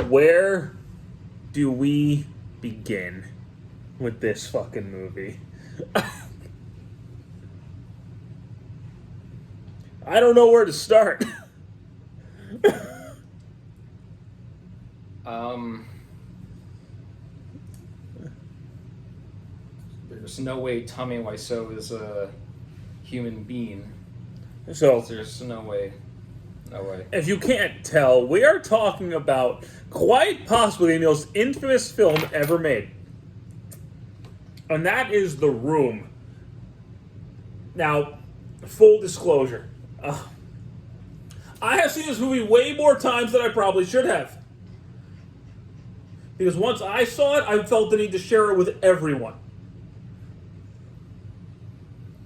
Where do we begin with this fucking movie? I don't know where to start. Um, there's no way Tommy Wiseau is a human being. So, There's no way. No way. if you can't tell, we are talking about quite possibly the most infamous film ever made. And that is The Room. Now, full disclosure. I have seen this movie way more times than I probably should have. Because once I saw it, I felt the need to share it with everyone.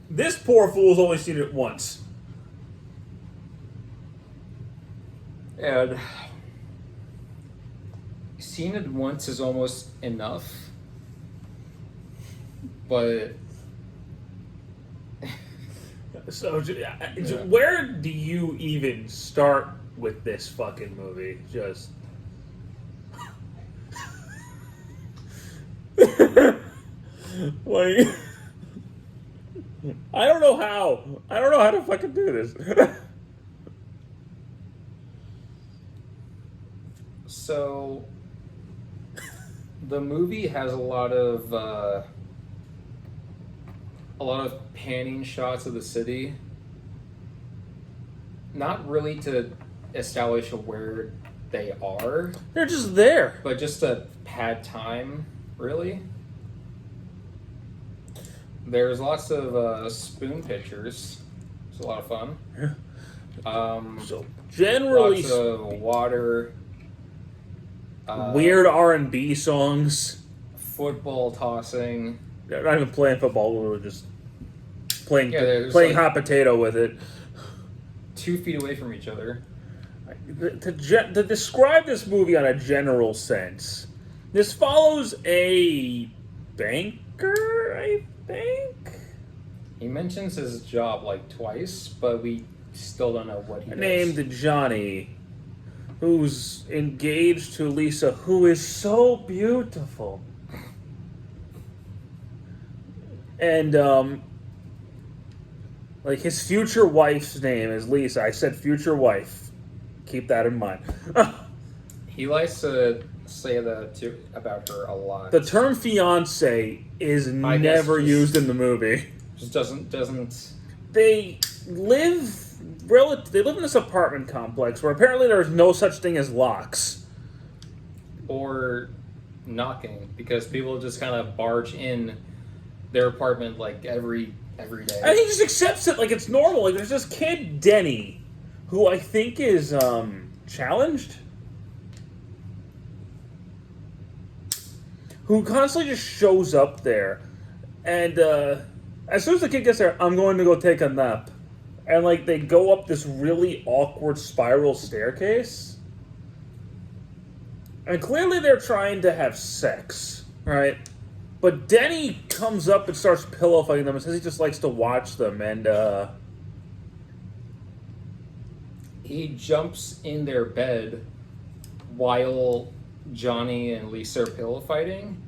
This poor fool's only seen it once. And seeing it once is almost enough. But So, where do you even start with this fucking movie? Just. Like. I don't know how. I don't know how to fucking do this. so the movie has a lot of panning shots of the city. Not really to establish where they are, They're just there. but just to pad time, really. There's lots of spoon pictures. It's a lot of fun. So, generally. Lots of water. Weird R&B songs. Football tossing. They're not even playing football. We were just playing there's playing like- hot potato with it. 2 feet away from each other. To describe this movie on a general sense, this follows a banker, I think? He mentions his job like twice, but we still don't know what he does. Named Johnny, who's engaged to Lisa, who is so beautiful. And, like, his future wife's name is Lisa. I said future wife. Keep that in mind. He likes to say that about her a lot. The term fiance is I guess never just- used in the movie. Just doesn't. They live they live in this apartment complex where apparently there's no such thing as locks. Or knocking, because people just kind of barge in their apartment like every day. And he just accepts it like it's normal. Like there's this kid Denny, who I think is challenged, who constantly just shows up there, and as soon as the kid gets there, I'm going to go take a nap, and like they go up this really awkward spiral staircase, and clearly they're trying to have sex, right? But Denny comes up and starts pillow fighting them and says he just likes to watch them, and He jumps in their bed while Johnny and Lisa are pillow fighting.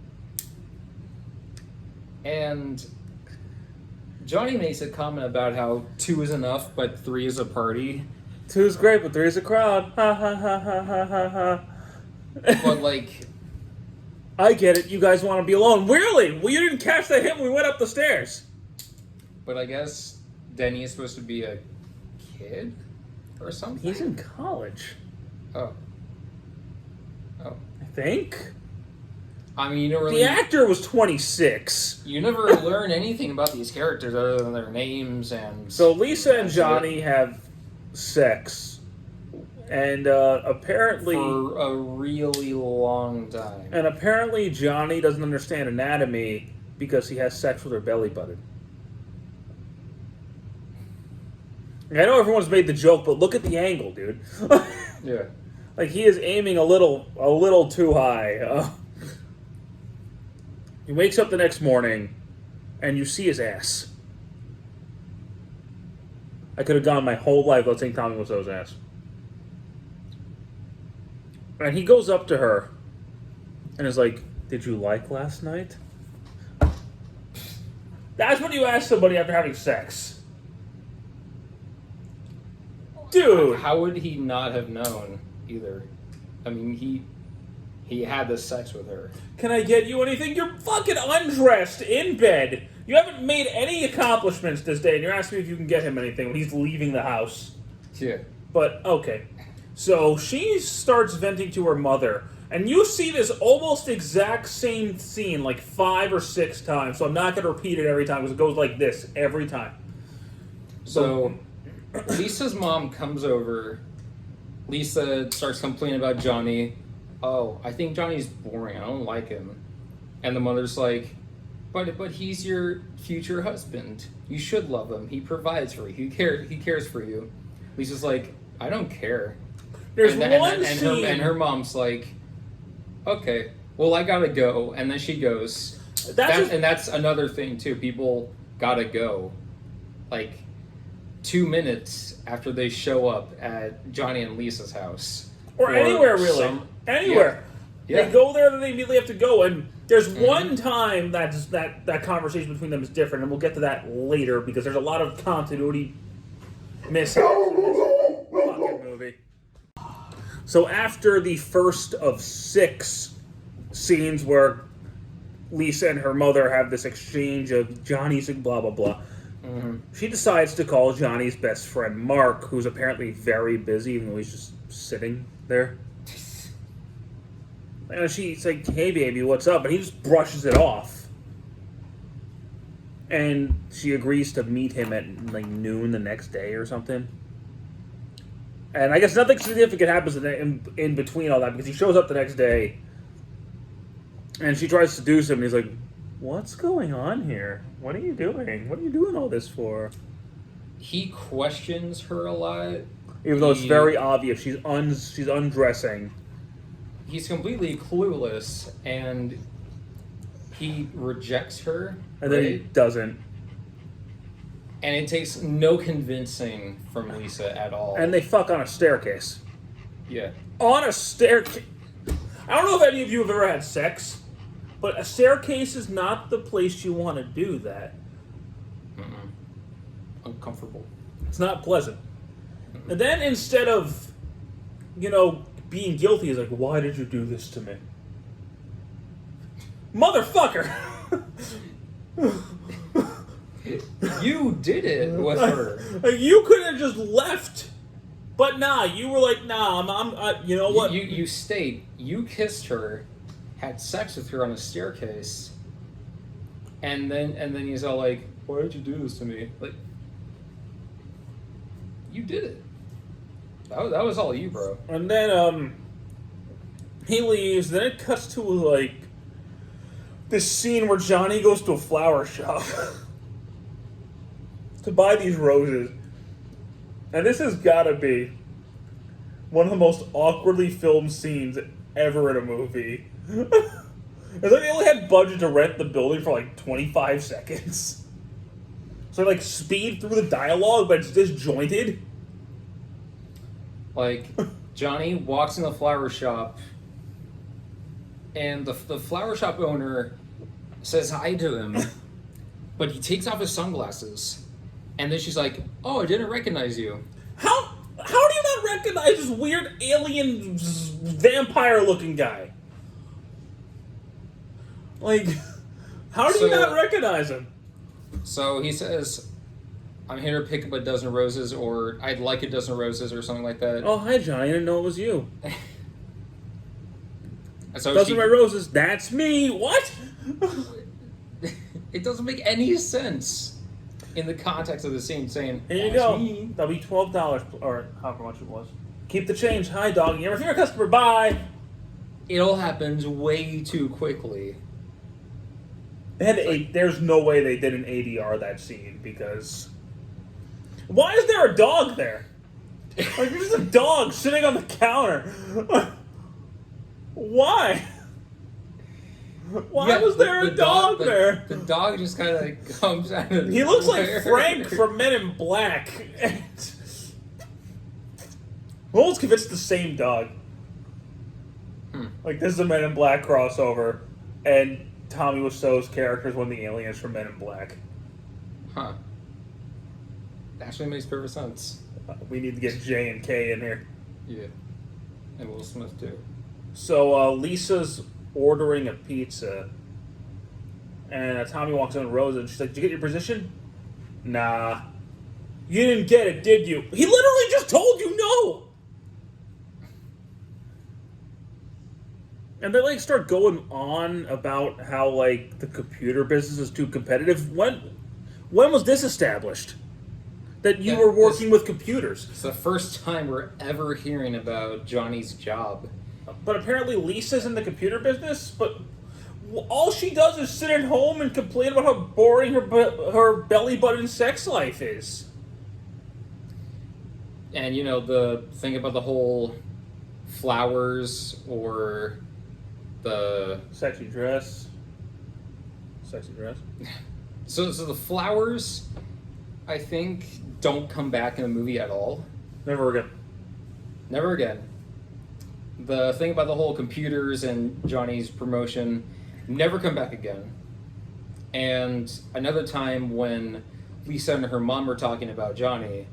And Johnny makes a comment about how 2 is enough, but 3 is a party. 2's great, but 3's a crowd. Ha ha ha ha ha ha ha. But, like, I get it. You guys want to be alone. Really? Well, you didn't catch the hint when we went up the stairs. but I guess Denny is supposed to be a kid or something? He's in college, Oh. I think. I mean, you don't really... The actor was 26. You never learn anything about these characters other than their names and... So Lisa and That's Johnny have sex, and apparently... For a really long time. And apparently Johnny doesn't understand anatomy because he has sex with her belly button. I know everyone's made the joke, but look at the angle, dude. Yeah. Like he is aiming a little too high. He wakes up the next morning, and you see his ass. I could have gone my whole life without seeing Tommy Wiseau's ass. And he goes up to her and is like, "Did you like last night?" That's what you ask somebody after having sex. Dude. How would he not have known either? I mean, he had this sex with her. Can I get you anything? You're fucking undressed in bed. You haven't made any accomplishments this day, and you're asking me if you can get him anything when he's leaving the house. Yeah. But, okay. So she starts venting to her mother, and you see this almost exact same scene like 5 or 6 times, so I'm not going to repeat it every time because it goes like this every time. So Lisa's mom comes over. Lisa starts complaining about Johnny. Oh, I think Johnny's boring. I don't like him. And the mother's like, but he's your future husband. You should love him. He provides for you. He cares for you. Lisa's like, I don't care. There's and scene. Her mom's like, okay, well, I gotta go. And then she goes. And that's another thing too. People gotta go. Like 2 minutes after they show up at Johnny and Lisa's house. Or anywhere, really. Anywhere. Yeah. They go there, then they immediately have to go. And there's one time that conversation between them is different, and we'll get to that later because there's a lot of continuity mishaps in this fucking movie. So after the first of 6 scenes where Lisa and her mother have this exchange of Johnny's and blah, blah, blah, she decides to call Johnny's best friend, Mark, who's apparently very busy, even though he's just sitting there. And she's like, "Hey, baby, what's up?" And he just brushes it off. And she agrees to meet him at like noon the next day or something. And I guess nothing significant happens in between all that because he shows up the next day. And she tries to seduce him, and he's like, "What's going on here? What are you doing? What are you doing all this for?" He questions her a lot. Even though it's very obvious, she's undressing. He's completely clueless, and he rejects her. And then he doesn't. And it takes no convincing from Lisa at all. And they fuck on a staircase. Yeah. On a staircase. I don't know if any of you have ever had sex, but a staircase is not the place you want to do that. Uncomfortable. It's not pleasant. And then instead of, being guilty, he's like, "Why did you do this to me?" Motherfucker! You did it with her. You could have just left. But nah, you were like, "Nah, you know what?" You stayed. You kissed her, had sex with her on a staircase, and then he's all like, "Why did you do this to me?" Like, you did it. That was all you, bro. And then he leaves. Then it cuts to like this scene where Johnny goes to a flower shop to buy these roses. And this has got to be one of the most awkwardly filmed scenes ever in a movie. It's like they only had budget to rent the building for like 25 seconds. So they like speed through the dialogue, but it's disjointed. Like, Johnny walks in the flower shop, and the flower shop owner says hi to him, but he takes off his sunglasses, and then she's like, "Oh, I didn't recognize you." How do you not recognize this weird alien vampire-looking guy? Like, how do you not recognize him? So he says, "I'm here to pick up a dozen roses," or "I'd like a dozen roses," or something like that. Oh, hi, Johnny. I didn't know it was you. So dozen red roses. That's me. What? It doesn't make any sense in the context of the scene saying, "Here you go. That'll be $12 or however much it was. Keep the change. Hi, dog. You're a customer. Bye." It all happens way too quickly. There's no way they did an ADR that scene because why is there a dog there? Like there's a dog sitting on the counter. Why? Why was there a dog there? The dog just kind of comes out of He looks like nowhere. Frank from Men in Black. I'm almost convinced it's the same dog. Like, this is a Men in Black crossover, and Tommy Wiseau's character is one of the aliens from Men in Black. Huh. Actually makes perfect sense. We need to get J and K in here. Yeah. And Will Smith, too. So, Lisa's ordering a pizza, and Tommy walks in with Rosa, and she's like, "Did you get your position?" "Nah." "You didn't get it, did you?" "He literally just told you no!" And they, like, start going on about how, like, the computer business is too competitive. When was this established? That you were working with computers? It's the first time we're ever hearing about Johnny's job. But apparently Lisa's in the computer business, but all she does is sit at home and complain about how boring her belly button sex life is. And, you know, the thing about the whole flowers or the... Sexy dress. Sexy dress. So the flowers, I think, don't come back in the movie at all. Never again. Never again. The thing about the whole computers and Johnny's promotion never come back again. And another time when Lisa and her mom were talking about Johnny,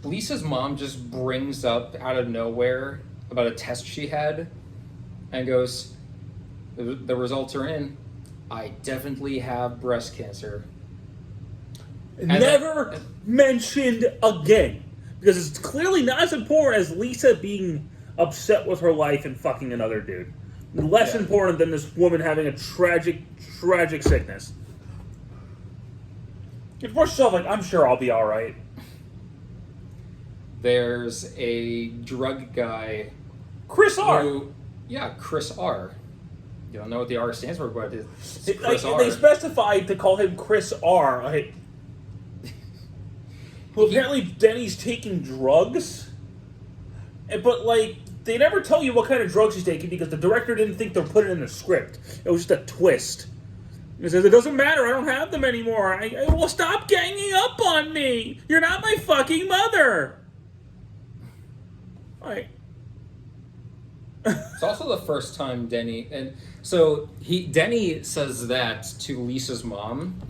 Lisa's mom just brings up out of nowhere about a test she had and goes, "The results are in. I definitely have breast cancer." Never mentioned again. Because it's clearly not as important as Lisa being upset with her life and fucking another dude. Less important than this woman having a tragic sickness. You force yourself like, "I'm sure I'll be alright." There's a drug guy. Chris R. Chris R. You don't know what the R stands for, but it's They Chris R. specified to call him Chris R. Who apparently Denny's taking drugs. But, like, they never tell you what kind of drugs he's taking because the director didn't think they'll put it in the script. It was just a twist. He says, "It doesn't matter, I don't have them anymore. Well, stop ganging up on me! You're not my fucking mother!" Alright. It's also the first time Denny says that to Lisa's mom.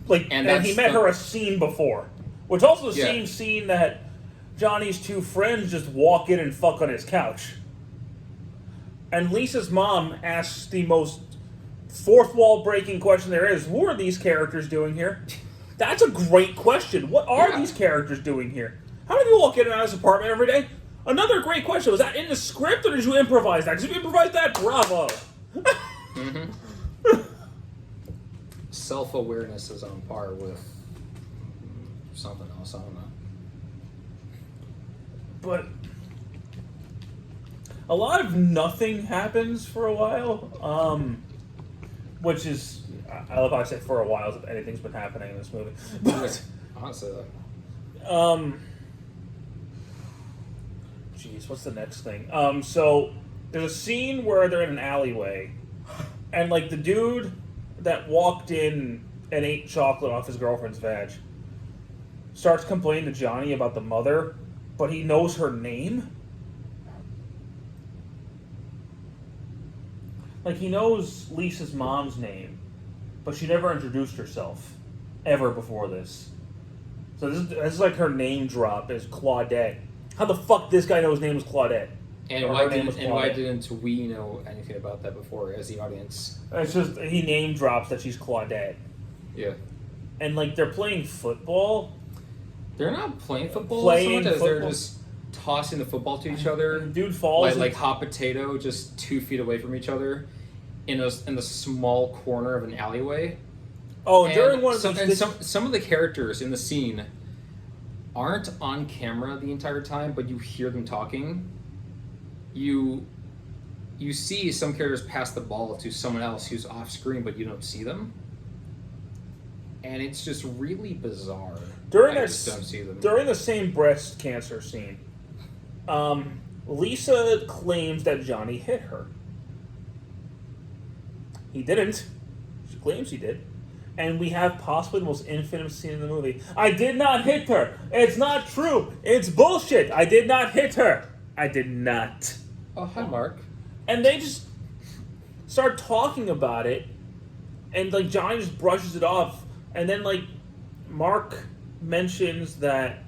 Like, and he met her a scene before. Which also the same scene that Johnny's two friends just walk in and fuck on his couch. And Lisa's mom asks the most fourth wall breaking question there is: who are these characters doing here? That's a great question. What are these characters doing here? How many people walk in and out of this apartment every day? Another great question. Was that in the script or did you improvise that? Did you improvise that? Bravo. Mm-hmm. Self-awareness is on par with something else. I don't know. But a lot of nothing happens for a while. Which is, I love how I said for a while, as if anything's been happening in this movie. But, honestly, jeez, what's the next thing? So there's a scene where they're in an alleyway, and like the dude that walked in and ate chocolate off his girlfriend's vag starts complaining to Johnny about the mother, but he knows her name. Like, he knows Lisa's mom's name, but she never introduced herself ever before this. So this is like her name drop is Claudette. How the fuck this guy know his name was Claudette? And why didn't we know anything about that before as the audience? It's just he name drops that she's Claudette. Yeah. And like they're playing football. They're not playing football so much as they're just tossing the football to each other. And the dude falls like hot potato, just 2 feet away from each other, in the small corner of an alleyway. Oh, and during one of some of the characters in the scene aren't on camera the entire time, but you hear them talking. You see some characters pass the ball to someone else who's off screen, but you don't see them, and it's just really bizarre. During the same breast cancer scene, Lisa claims that Johnny hit her. He didn't. She claims he did. And we have possibly the most infamous scene in the movie. "I did not hit her. It's not true. It's bullshit. I did not hit her. I did not." Oh, hi, Mark. And they just start talking about it, and like Johnny just brushes it off, and then like Mark mentions that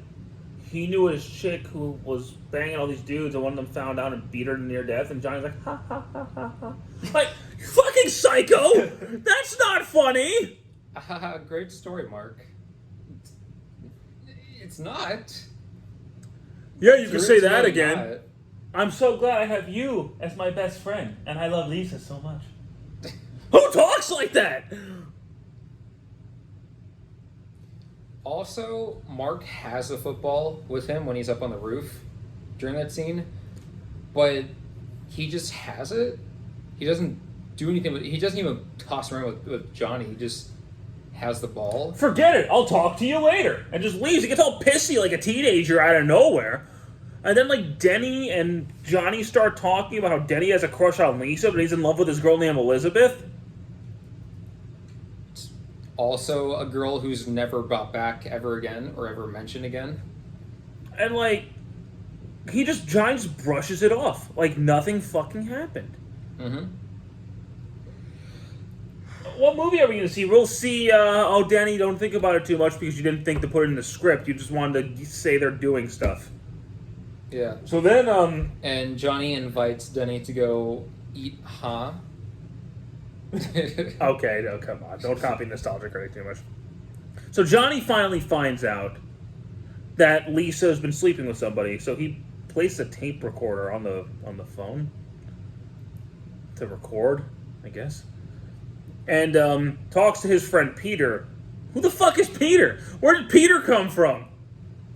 he knew his chick who was banging all these dudes, and one of them found out and beat her to near death, and Johnny's like, ha ha ha ha ha. Like, you fucking psycho! That's not funny! Great story, Mark. It's not. Yeah, you can say It's that really again. not. I'm so glad I have you as my best friend, and I love Lisa so much. Who talks like that? Also, Mark has a football with him when he's up on the roof during that scene, but he just has it. He doesn't do anything with it. He doesn't even toss around with Johnny. He just has the ball. Forget it. I'll talk to you later. And just leaves. He gets all pissy like a teenager out of nowhere. And then, like, Denny and Johnny start talking about how Denny has a crush on Lisa, but he's in love with this girl named Elizabeth. Also, a girl who's never brought back ever again or ever mentioned again. And, like, Johnny just brushes it off. Like, nothing fucking happened. Mm-hmm. What movie are we going to see? We'll see, Danny, don't think about it too much because you didn't think to put it in the script. You just wanted to say they're doing stuff. Yeah. So then, And Johnny invites Denny to go eat Okay, no, come on. Don't copy nostalgia critic too much. So Johnny finally finds out that Lisa's been sleeping with somebody, so he placed a tape recorder on the phone to record, I guess. And talks to his friend Peter. Who the fuck is Peter? Where did Peter come from?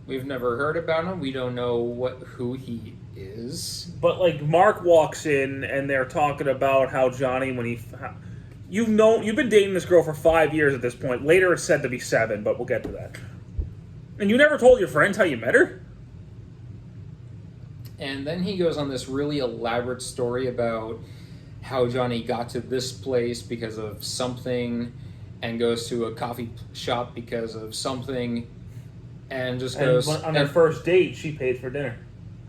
We've never heard about him. We don't know who he is. But like Mark walks in and they're talking about how Johnny, when you've been dating this girl for 5 years at this point. Later it's said to be 7, but we'll get to that. And you never told your friends how you met her? And then he goes on this really elaborate story about how Johnny got to this place because of something, and goes to a coffee shop because of something, and just goes... And on their first date, she paid for dinner.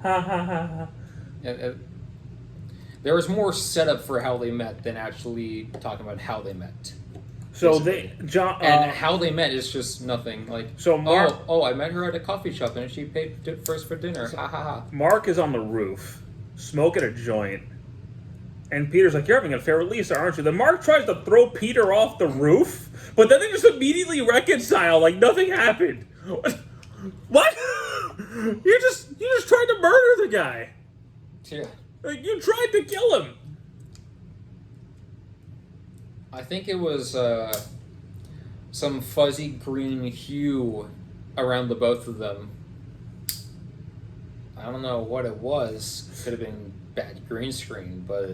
Ha ha ha ha. There was more setup for how they met than actually talking about how they met. So basically. And how they met is just nothing. Like, so Mark, I met her at a coffee shop and she paid first for dinner. Ha ha ha. Mark is on the roof, smoking a joint, and Peter's like, "You're having an affair with Lisa, aren't you?" Then Mark tries to throw Peter off the roof, but then they just immediately reconcile like nothing happened. What? You just tried to murder the guy. Yeah. Like, you tried to kill him. I think it was some fuzzy green hue around the both of them. I don't know what it was. Could have been bad green screen, but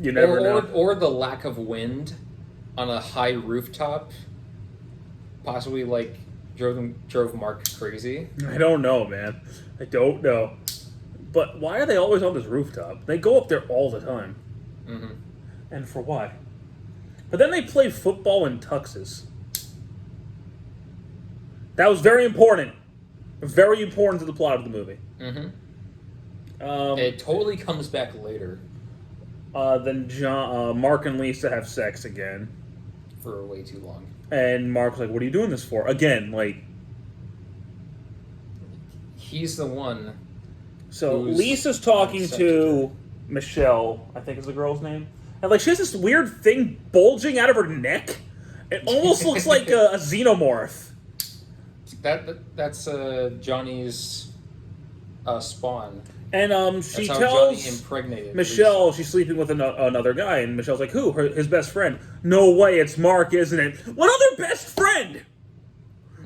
you never know. Or the lack of wind on a high rooftop, possibly like drove Mark crazy. I don't know, man. I don't know. But why are they always on this rooftop? They go up there all the time. Mm-hmm. And for what? But then they play football in tuxes. That was very important. Very important to the plot of the movie. Mm-hmm. It totally comes back later. Then Mark and Lisa have sex again. For way too long. And Mark's like, "What are you doing this for?" Again, like... He's the one. So Lisa's talking to Michelle, I think is the girl's name. And like she has this weird thing bulging out of her neck. It almost looks like a xenomorph. That's Johnny's spawn. And she That's how tells Johnny impregnated Michelle Lisa. she's sleeping with another guy, and Michelle's like, "Who? His best friend?" "No way, it's Mark, isn't it?" "What other best friend?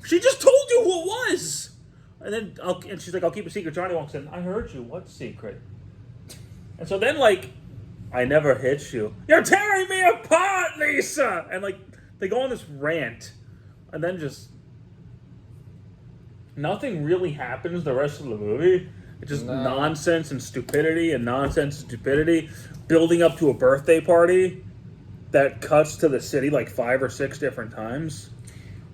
She just told you who it was." And she's like, "I'll keep a secret." Johnny walks in. "I heard you. What secret?" And so then, like, "I never hit you. You're tearing me apart, Lisa!" And, like, they go on this rant. And then just... nothing really happens the rest of the movie. It's just nonsense and stupidity and nonsense and stupidity. Building up to a birthday party that cuts to the city like 5 or 6 different times.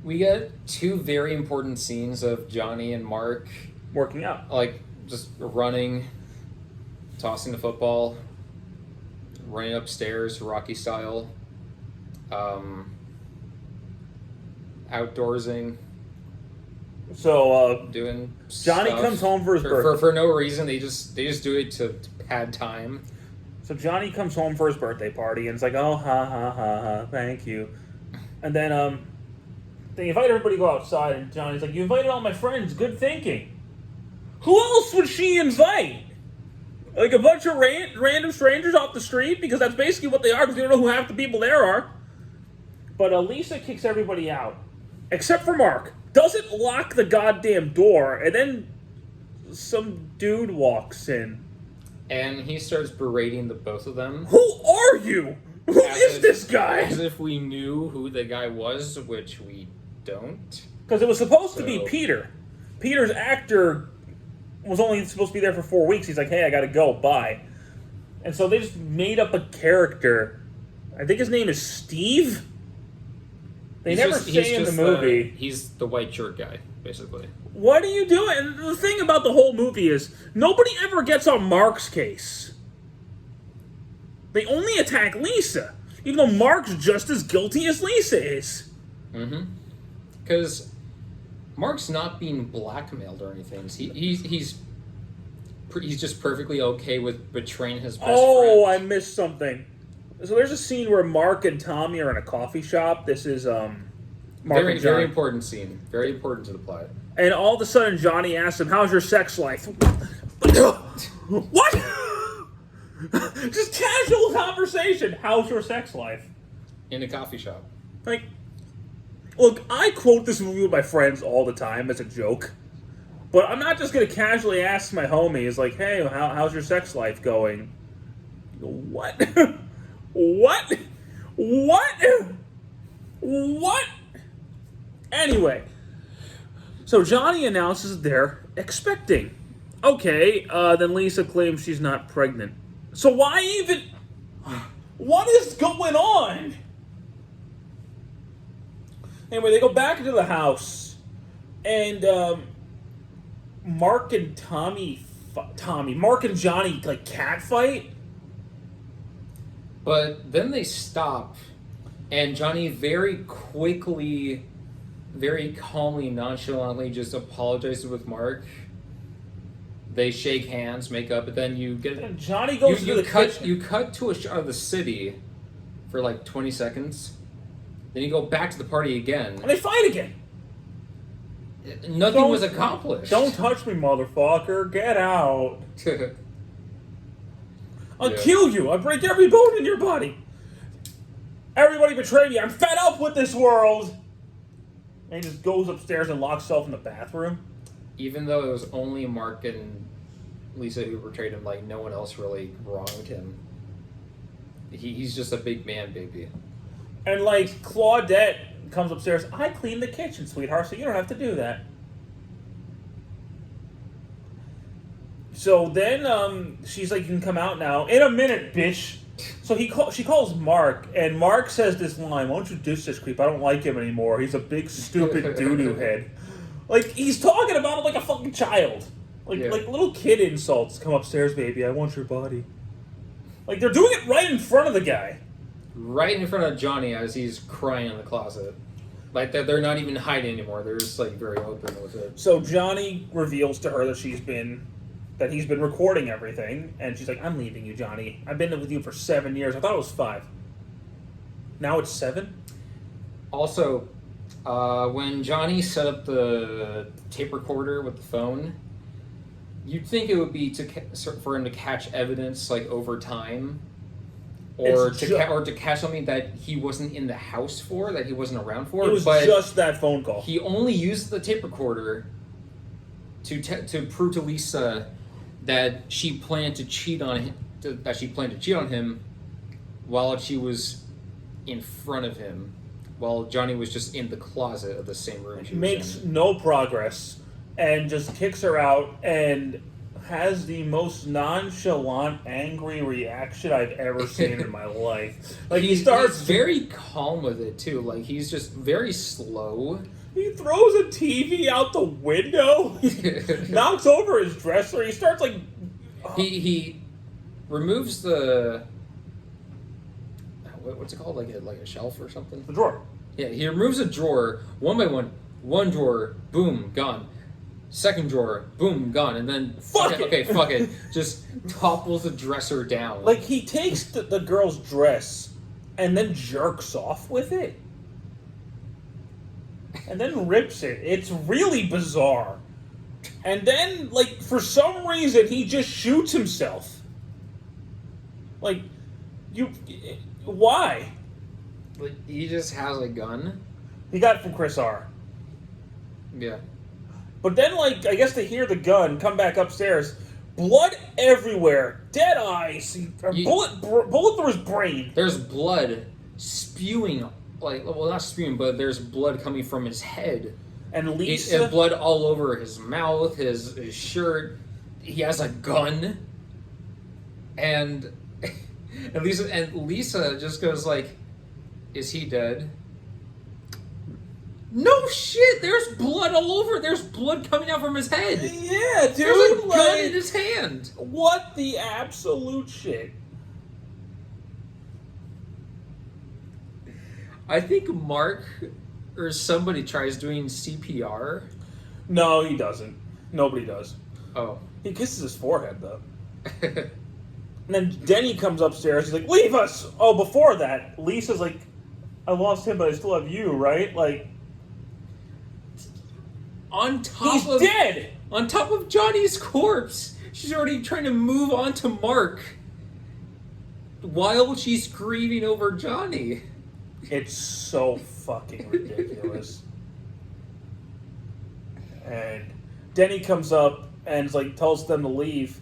We get 2 very important scenes of Johnny and Mark Working out. like just running, tossing the football, running upstairs, Rocky style. Outdoorsing, So doing Johnny stuff comes home for his birthday. for no reason. They just do it to pad time. So Johnny comes home for his birthday party and it's like, oh, ha, ha, ha, ha, thank you. And then they invite everybody to go outside, and Johnny's like, you invited all my friends, good thinking. Who else would she invite? Like a bunch of random strangers off the street? Because that's basically what they are, because we don't know who half the people there are. But Lisa kicks everybody out, except for Mark. Doesn't lock the goddamn door, and then some dude walks in. And he starts berating the both of them. Who are you? Who is this guy? As if we knew who the guy was, which we don't. Because it was supposed to be Peter. Peter's actor was only supposed to be there for 4 weeks. He's like, hey, I gotta go, bye. And so they just made up a character. I think his name is Steve? They never say in the movie. He's the white shirt guy, basically. What are you doing? And the thing about the whole movie is, nobody ever gets on Mark's case. They only attack Lisa, even though Mark's just as guilty as Lisa is. Mm-hmm. Because Mark's not being blackmailed or anything. He's just perfectly okay with betraying his best friend. Oh, I missed something. So there's a scene where Mark and Tommy are in a coffee shop. This is Mark and John. Very important scene. Very important to the plot. And all of a sudden, Johnny asks him, how's your sex life? What? Just casual conversation. How's your sex life? In a coffee shop. Like, look, I quote this movie with my friends all the time as a joke. But I'm not just going to casually ask my homies, like, hey, how's your sex life going? What? What? What? Anyway, so Johnny announces they're expecting. Okay, then Lisa claims she's not pregnant. So why even... What is going on? Anyway, they go back into the house, and Mark and Mark and Johnny, like, catfight. But then they stop, and Johnny very quickly, very calmly, nonchalantly just apologizes with Mark. They shake hands, make up, but then you get... And Johnny goes to the kitchen. You cut to a shot of the city for like 20 seconds. Then you go back to the party again. And they fight again. Nothing was accomplished. Don't touch me, motherfucker. Get out. I'll kill you. I'll break every bone in your body. Everybody betrayed me. I'm fed up with this world. And he just goes upstairs and locks himself in the bathroom. Even though it was only Mark and Lisa who betrayed him, like, no one else really wronged him. He's just a big man, baby. And, like, Claudette comes upstairs. I cleaned the kitchen, sweetheart, so you don't have to do that. So then she's like, you can come out now. In a minute, bitch. So she calls Mark, and Mark says this line, why don't you ditch this creep? I don't like him anymore. He's a big, stupid doo-doo head. Like, he's talking about him like a fucking child. Like little kid insults. Come upstairs, baby. I want your body. Like, they're doing it right in front of the guy. Right in front of Johnny as he's crying in the closet. Like, they're not even hiding anymore. They're just, like, very open with it. So Johnny reveals to her that he's been recording everything, and she's like, I'm leaving you, Johnny. I've been with you for 7 years. I thought it was 5. Now it's 7? Also, when Johnny set up the tape recorder with the phone, you'd think it would be for him to catch evidence, like, over time. Or to catch something that he wasn't in the house for, that he wasn't around for. It was just that phone call. He only used the tape recorder to prove to Lisa that she planned to cheat on him, while she was in front of him, while Johnny was just in the closet of the same room. Makes no progress, and just kicks her out, and has the most nonchalant, angry reaction I've ever seen in my life. Like, he's very calm with it too. Like, he's just very slow. He throws a TV out the window. Knocks over his dresser. He starts like... He removes the what's it called, like a shelf or something. The drawer. Yeah, he removes a drawer one by one. One drawer, boom, gone. Second drawer, boom, gone. And then Fuck it. Okay, fuck it. Just topples the dresser down. Like, he takes the girl's dress and then jerks off with it. And then rips it. It's really bizarre. And then, like, for some reason, he just shoots himself. Like, why? Like, he just has a gun. He got it from Chris R. Yeah. But then, like, I guess they hear the gun, come back upstairs, blood everywhere, dead eyes, bullet through his brain. There's blood spewing, like, well, not spewing, but there's blood coming from his head. And Lisa... And blood all over his mouth, his shirt. He has a gun. And Lisa just goes like, is he dead? No shit! There's blood all over. There's blood coming out from his head. Yeah, dude. There's a gun like, in his hand. What the absolute shit? I think Mark or somebody tries doing CPR. No, he doesn't. Nobody does. Oh. He kisses his forehead, though. And then Denny comes upstairs. He's like, leave us! Oh, before that, Lisa's like, I lost him, but I still have you, right? Like, he's dead! On top of Johnny's corpse. She's already trying to move on to Mark while she's grieving over Johnny. It's so fucking ridiculous. And Denny comes up and like tells them to leave.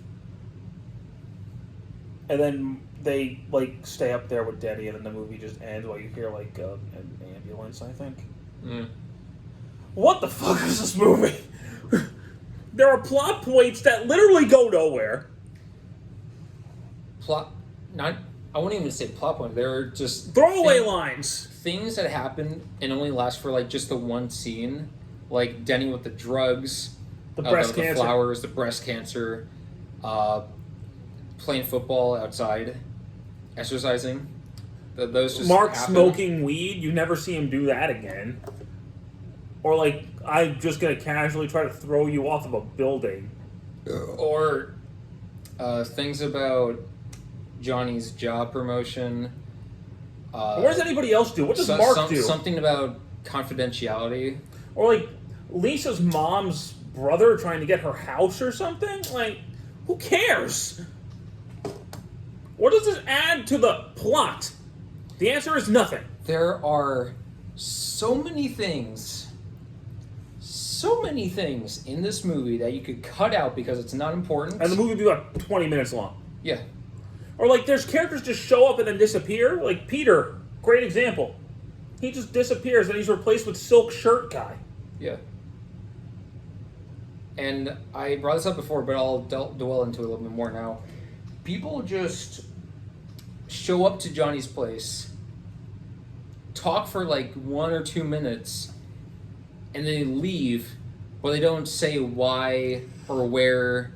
And then they like stay up there with Denny, and then the movie just ends while you hear like an ambulance, I think. Mm. What the fuck is this movie? There are plot points that literally go nowhere. I won't even say plot point. They're just Throwaway lines. Things that happen and only last for like just the one scene, like Denny with the drugs, The breast the cancer. flowers, the breast cancer, playing football outside, exercising. Those just Mark happen. smoking weed. You never see him do that again. Or like, I'm just gonna casually try to throw you off of a building. Or things about Johnny's job promotion. What does anybody else do? What does Mark do? Something about confidentiality. Or like Lisa's mom's brother trying to get her house or something? Like, who cares? What does this add to the plot? The answer is nothing. There are so many things in this movie that you could cut out because it's not important. And the movie would be about 20 minutes long. Yeah. Or like there's characters just show up and then disappear. Like Peter, great example. He just disappears and he's replaced with Silk Shirt Guy. Yeah. And I brought this up before, but I'll dwell into it a little bit more now. People just show up to Johnny's place, talk for like 1 or 2 minutes, and then they leave, but they don't say why or where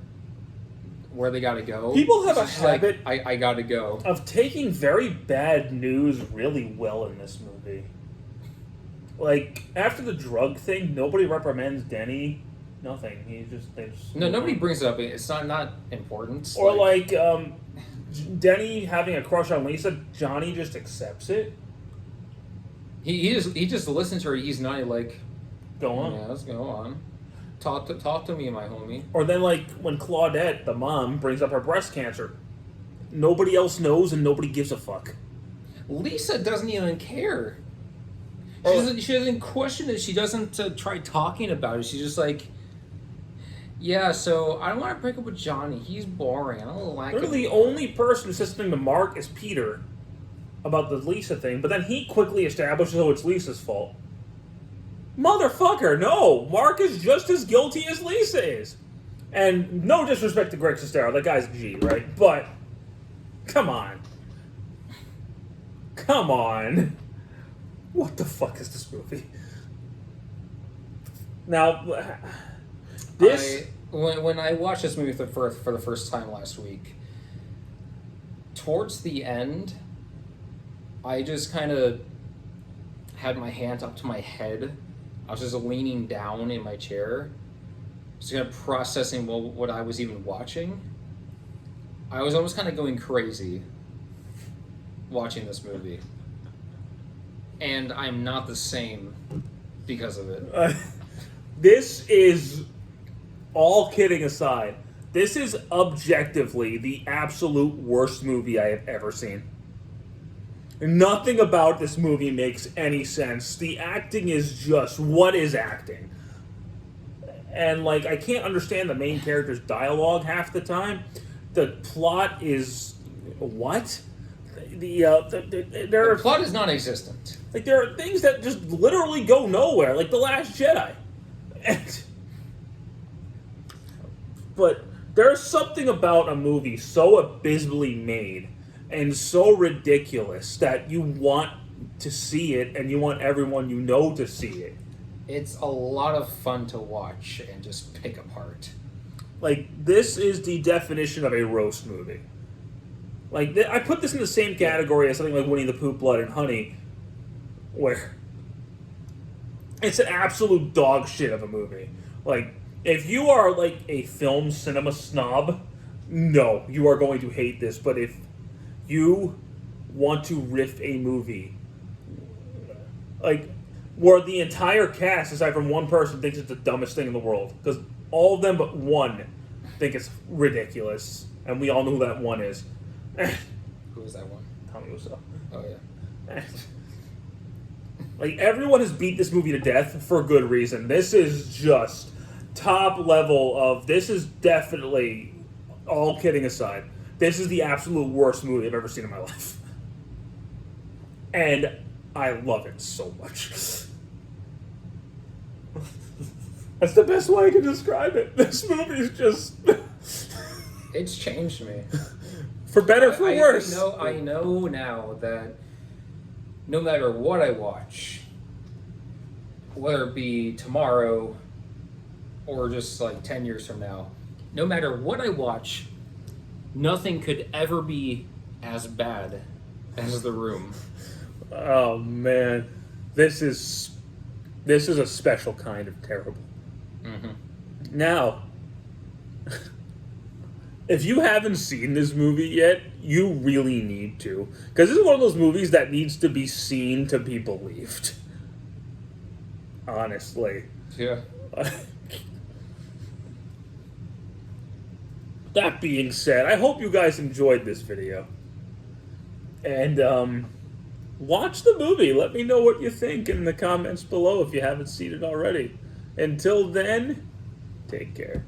they gotta go. People have It's a just like, habit I gotta go. of taking very bad news really well in this movie. Like, after the drug thing, nobody reprimends Denny. Nothing. They just No, nobody brings it up. It's not important. Or like Denny having a crush on Lisa, Johnny just accepts it. He just listens to her. He's not like, Go on. yeah, let's go on. Talk to me, my homie. Or then like when Claudette, the mom, brings up her breast cancer. Nobody else knows and nobody gives a fuck. Lisa doesn't even care. She doesn't question it. She doesn't try talking about it. She's just like, yeah, so I don't want to break up with Johnny. He's boring. I don't like him. Literally, the only person who says something to Mark is Peter about the Lisa thing, but then he quickly establishes, oh, it's Lisa's fault. Motherfucker, no! Mark is just as guilty as Lisa is. And no disrespect to Greg Sestero, that guy's a G, right? But, come on. Come on. What the fuck is this movie? Now, when I watched this movie for the first time last week, towards the end, I just kind of had my hands up to my head. I was just leaning down in my chair, just kind of processing what I was even watching. I was almost kind of going crazy watching this movie. And I'm not the same because of it. This is, all kidding aside, this is objectively the absolute worst movie I have ever seen. Nothing about this movie makes any sense. The acting is just, what is acting? And, like, I can't understand the main character's dialogue half the time. The plot is, what? The plot is non-existent. Like, there are things that just literally go nowhere, like The Last Jedi. But there's something about a movie so abysmally made and so ridiculous that you want to see it and you want everyone you know to see it. It's a lot of fun to watch and just pick apart. Like, this is the definition of a roast movie. Like, I put this in the same category as something like Winnie the Pooh, Blood and Honey, where it's an absolute dog shit of a movie. Like, if you are, like, a film cinema snob, no, you are going to hate this. But if you want to riff a movie, like, where the entire cast, aside from one person, thinks it's the dumbest thing in the world, because all of them but one think it's ridiculous, and we all know who that one is. Who is that one? Tommy Wiseau. Oh, yeah. Like, everyone has beat this movie to death for good reason. This is just top level of, this is definitely, all kidding aside, this is the absolute worst movie I've ever seen in my life. And I love it so much. That's the best way I can describe it. This movie is just... It's changed me. For better, for worse. I know now that no matter what I watch, whether it be tomorrow or just like 10 years from now, no matter what I watch, nothing could ever be as bad as The Room. Oh man, this is a special kind of terrible. Mm-hmm. Now, if you haven't seen this movie yet, you really need to, because this is one of those movies that needs to be seen to be believed. Honestly. Yeah. That being said, I hope you guys enjoyed this video. And, watch the movie. Let me know what you think in the comments below if you haven't seen it already. Until then, take care.